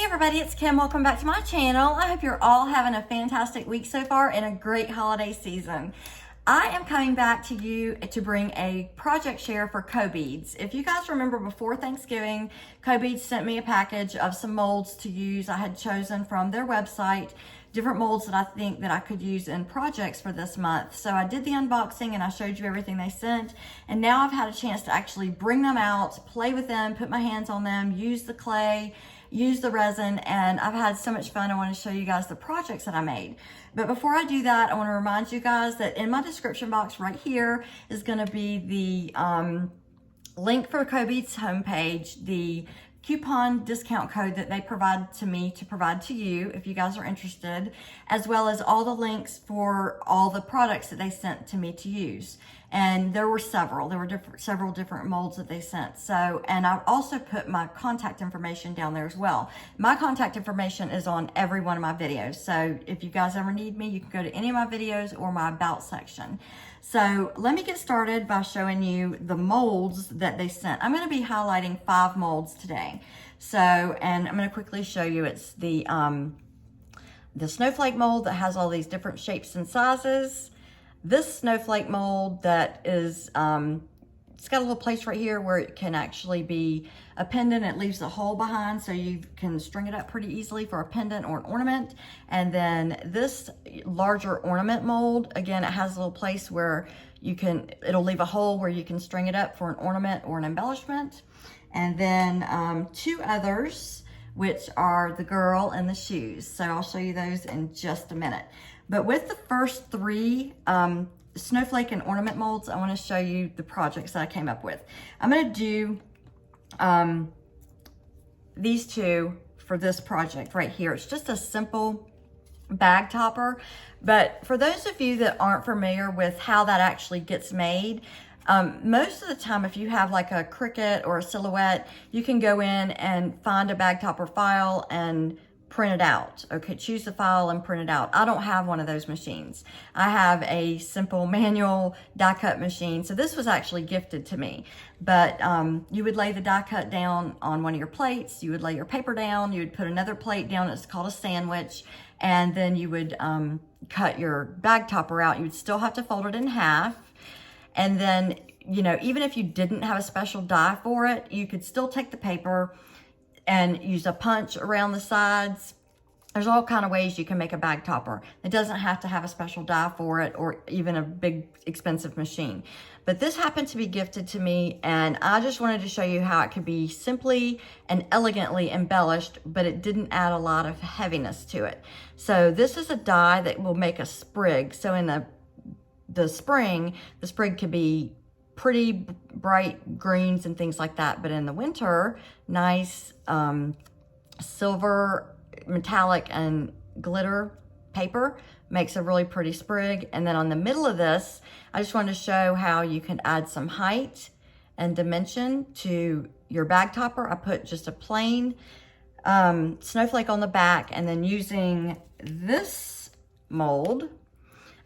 Everybody, it's Kim. Welcome back to my channel. I hope you're all having a fantastic week so far and a great holiday season. I am coming back to you to bring a project share for CoBeads. If you guys remember before Thanksgiving, CoBeads sent me a package of some molds to use. I had chosen from their website different molds that I think that I could use in projects for this month. So I did the unboxing and I showed you everything they sent. And now I've had a chance to actually bring them out, play with them, put my hands on them, use the clay, use the resin, and I've had so much fun. I want to show you guys the projects that I made. But before I do that, I want to remind you guys that in my description box right here is going to be the link for CoBeads homepage, the coupon discount code that they provide to me to provide to you if you guys are interested, as well as all the links for all the products that they sent to me to use. And there were several different molds that they sent. So, and I've also put my contact information down there as well. My contact information is on every one of my videos. So if you guys ever need me, you can go to any of my videos or my about section. So let me get started by showing you the molds that they sent. I'm going to be highlighting 5 molds today. So, and I'm going to quickly show you, it's the Snowflake mold that has all these different shapes and sizes. This Snowflake mold that is, it's got a little place right here where it can actually be a pendant. It leaves a hole behind so you can string it up pretty easily for a pendant or an ornament. And then this larger ornament mold, again, it has a little place where you can, it'll leave a hole where you can string it up for an ornament or an embellishment. And then 2 others, which are the girl and the shoes. So I'll show you those in just a minute. But with the first 3 snowflake and ornament molds, I want to show you the projects that I came up with. I'm going to do these 2 for this project right here. It's just a simple bag topper. But for those of you that aren't familiar with how that actually gets made, most of the time, if you have like a Cricut or a Silhouette, you can go in and find a bag topper file and print it out. Okay, choose the file and print it out. I don't have one of those machines. I have a simple manual die cut machine. So this was actually gifted to me. But you would lay the die cut down on one of your plates. You would lay your paper down. You would put another plate down. It's called a sandwich. And then you would cut your bag topper out. You would still have to fold it in half. And then, you know, even if you didn't have a special die for it, you could still take the paper and use a punch around the sides. There's all kind of ways you can make a bag topper. It doesn't have to have a special die for it or even a big expensive machine. But this happened to be gifted to me, and I just wanted to show you how it could be simply and elegantly embellished, but it didn't add a lot of heaviness to it. So this is a die that will make a sprig. So in the spring, the sprig could be pretty bright greens and things like that. But in the winter, nice silver, metallic, and glitter paper makes a really pretty sprig. And then on the middle of this, I just wanted to show how you can add some height and dimension to your bag topper. I put just a plain snowflake on the back, and then using this mold,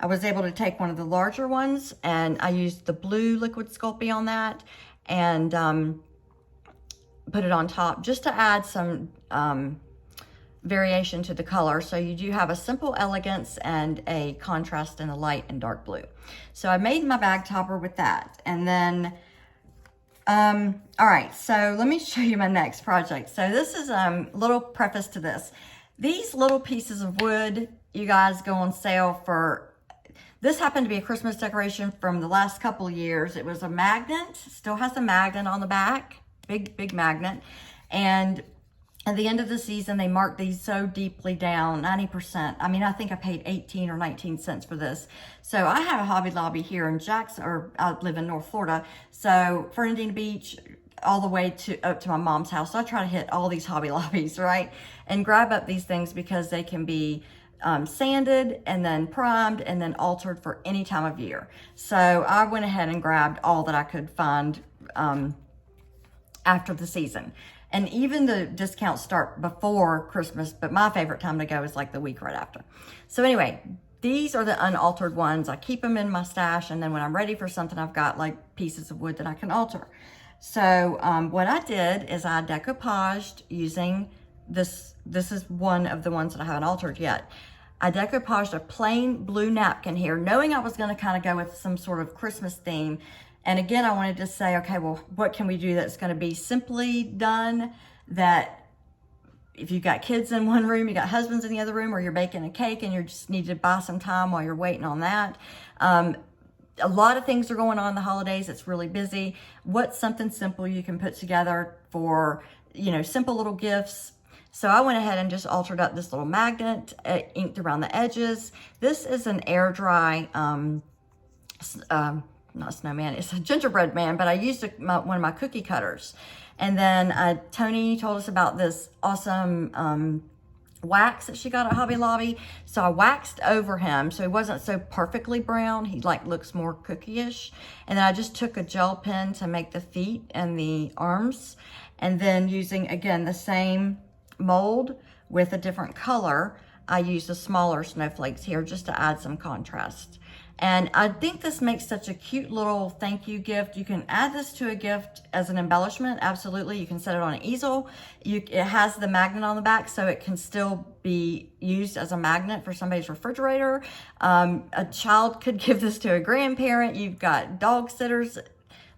I was able to take one of the larger ones, and I used the blue liquid Sculpey on that and put it on top just to add some variation to the color. So you do have a simple elegance and a contrast in the light and dark blue. So I made my bag topper with that. And then, all right, so let me show you my next project. So this is a little preface to this. These little pieces of wood, you guys, go on sale for, this happened to be a Christmas decoration from the last couple of years. It was a magnet, still has a magnet on the back, big magnet. And at the end of the season, they marked these so deeply down, 90%. I mean, I think I paid 18 or 19 cents for this. So I have a Hobby Lobby here in Jackson, or I live in North Florida. So Fernandina Beach, all the way up to my mom's house. So I try to hit all these Hobby Lobbies, right? And grab up these things because they can be sanded and then primed and then altered for any time of year. So I went ahead and grabbed all that I could find after the season. And even the discounts start before Christmas, but my favorite time to go is like the week right after. So anyway, these are the unaltered ones. I keep them in my stash, and then when I'm ready for something, I've got like pieces of wood that I can alter. So what I did is I decoupaged using this is one of the ones that I haven't altered yet. I decoupaged a plain blue napkin here, knowing I was going to kind of go with some sort of Christmas theme. And again, I wanted to say, okay, well, what can we do that's going to be simply done, that if you've got kids in one room, you got husbands in the other room, or you're baking a cake and you just need to buy some time while you're waiting on that. A lot of things are going on in the holidays. It's really busy. What's something simple you can put together for, you know, simple little gifts? So I went ahead and just altered up this little magnet, inked around the edges. This is an air dry, not snowman, it's a gingerbread man, but I used one of my cookie cutters. And then Tony told us about this awesome wax that she got at Hobby Lobby. So I waxed over him so he wasn't so perfectly brown. He like looks more cookie-ish. And then I just took a gel pen to make the feet and the arms. And then using, again, the same mold with a different color, I used the smaller snowflakes here just to add some contrast. And I think this makes such a cute little thank you gift. You can add this to a gift as an embellishment. Absolutely. You can set it on an easel. It has the magnet on the back, so it can still be used as a magnet for somebody's refrigerator. A child could give this to a grandparent. You've got dog sitters,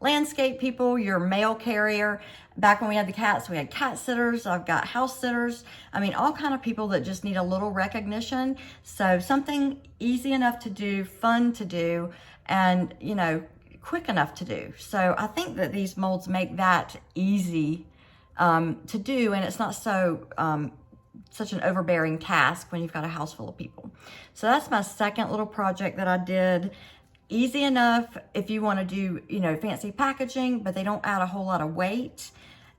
landscape people, your mail carrier. Back when we had the cats, we had cat sitters. I've got house sitters. I mean, all kind of people that just need a little recognition. So something easy enough to do, fun to do, and, you know, quick enough to do. So I think that these molds make that easy to do, and it's not so such an overbearing task when you've got a house full of people. So that's my second little project that I did. Easy enough if you want to do, you know, fancy packaging, but they don't add a whole lot of weight.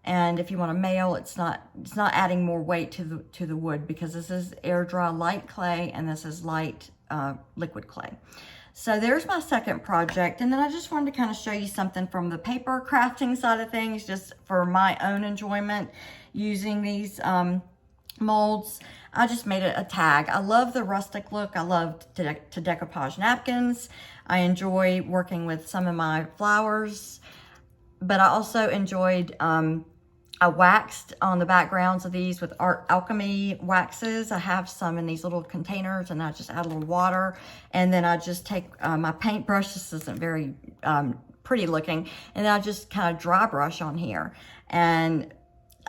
And if you want to mail, it's not adding more weight to the wood, because this is air dry light clay and this is light liquid clay. So there's my second project. And then I just wanted to kind of show you something from the paper crafting side of things, just for my own enjoyment using these molds. I just made it a tag. I love the rustic look. I love to decoupage napkins. I enjoy working with some of my flowers, but I also enjoyed, I waxed on the backgrounds of these with Art Alchemy waxes. I have some in these little containers, and I just add a little water, and then I just take my paintbrush. This isn't very pretty looking, and then I just kind of dry brush on here. And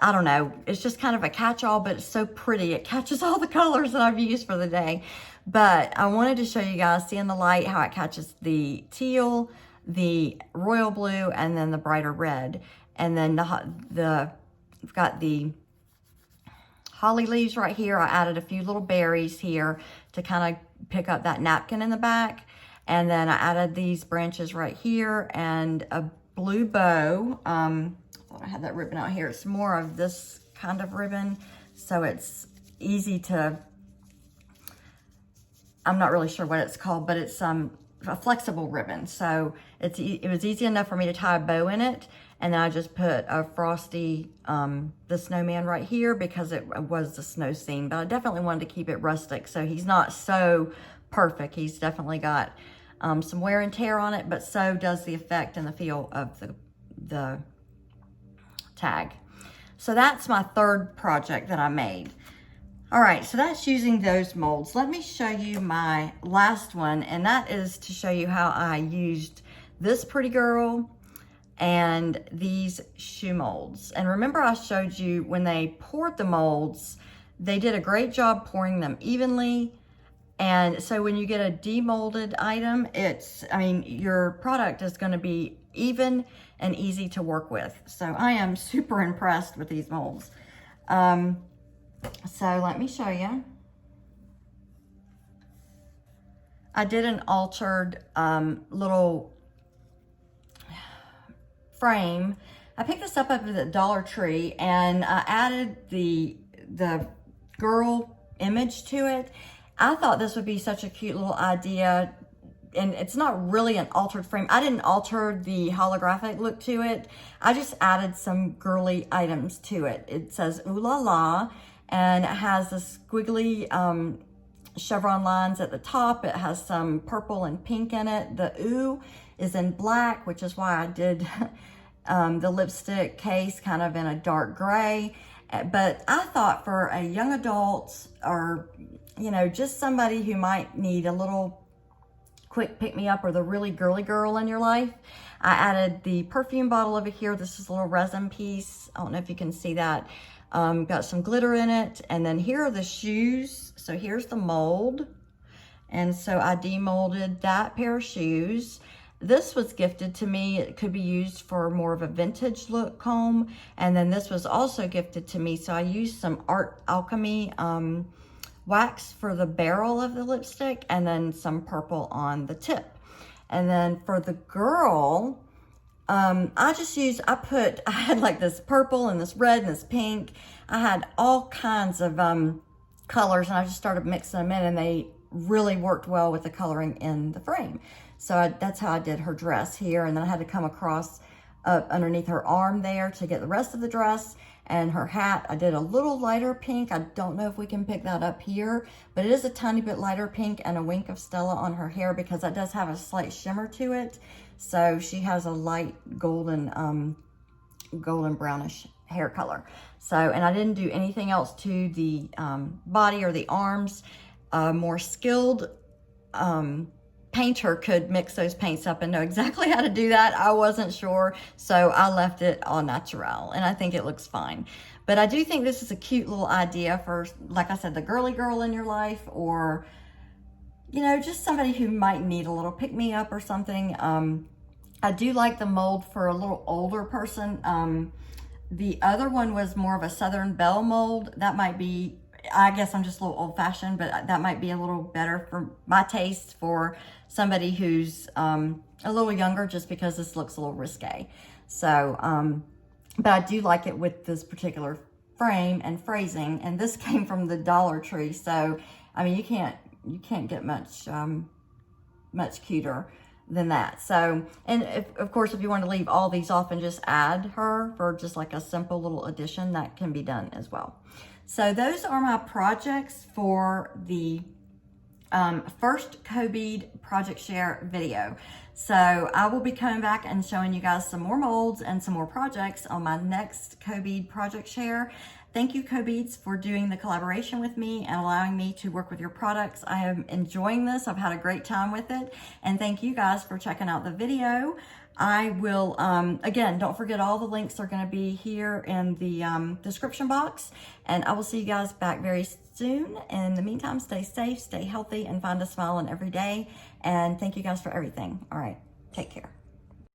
I don't know, it's just kind of a catch-all, but it's so pretty. It catches all the colors that I've used for the day. But I wanted to show you guys, see in the light, how it catches the teal, the royal blue, and then the brighter red. And then we've got the holly leaves right here. I added a few little berries here to kind of pick up that napkin in the back. And then I added these branches right here and a blue bow. I thought I had that ribbon out here. It's more of this kind of ribbon, so it's easy to, I'm not really sure what it's called, but it's a flexible ribbon. So it was easy enough for me to tie a bow in it. And then I just put a Frosty, the snowman right here, because it was the snow scene. But I definitely wanted to keep it rustic, so he's not so perfect. He's definitely got some wear and tear on it, but so does the effect and the feel of the tag. So that's my third project that I made. All right, so that's using those molds. Let me show you my last one, and that is to show you how I used this pretty girl and these shoe molds. And remember, I showed you when they poured the molds, they did a great job pouring them evenly. And so when you get a demolded item, your product is going to be even and easy to work with. So I am super impressed with these molds. So let me show you. I did an altered little frame. I picked this up at the Dollar Tree, and I added the girl image to it. I thought this would be such a cute little idea, and it's not really an altered frame. I didn't alter the holographic look to it. I just added some girly items to it. It says ooh la la, and it has the squiggly chevron lines at the top. It has some purple and pink in it. The ooh is in black, which is why I did the lipstick case kind of in a dark gray. But I thought for a young adult, or, you know, just somebody who might need a little quick pick-me-up, or the really girly girl in your life, I added the perfume bottle over here. This is a little resin piece. I don't know if you can see that. Got some glitter in it. And then here are the shoes. So here's the mold. And so I demolded that pair of shoes. This was gifted to me. It could be used for more of a vintage look comb. And then this was also gifted to me. So I used some Art Alchemy wax for the barrel of the lipstick, and then some purple on the tip. And then for the girl, I had like this purple and this red and this pink. I had all kinds of colors, and I just started mixing them in, and they really worked well with the coloring in the frame. So that's how I did her dress here. And then I had to come across underneath her arm there to get the rest of the dress. And her hat, I did a little lighter pink. I don't know if we can pick that up here, but it is a tiny bit lighter pink, and a wink of Stella on her hair, because that does have a slight shimmer to it. So she has a light golden brownish hair color. So, and I didn't do anything else to the body or the arms. More skilled painter could mix those paints up and know exactly how to do that. I wasn't sure, so I left it all natural, and I think it looks fine. But I do think this is a cute little idea for, like I said, the girly girl in your life, or, you know, just somebody who might need a little pick-me-up or something. I do like the mold for a little older person. The other one was more of a Southern Belle mold. That might be, I guess I'm just a little old-fashioned, but that might be a little better for my taste for somebody who's a little younger, just because this looks a little risque. So, but I do like it with this particular frame and phrasing, and this came from the Dollar Tree. So, I mean, you can't get much cuter than that. So, and of course, if you want to leave all these off and just add her for just like a simple little addition, that can be done as well. So those are my projects for the first CoBead project share video. So I will be coming back and showing you guys some more molds and some more projects on my next CoBead project share. Thank you, CoBeads, for doing the collaboration with me and allowing me to work with your products. I am enjoying this. I've had a great time with it. And thank you guys for checking out the video. I will, again, don't forget, all the links are going to be here in the description box. And I will see you guys back very soon. In the meantime, stay safe, stay healthy, and find a smile in every day. And thank you guys for everything. All right, take care.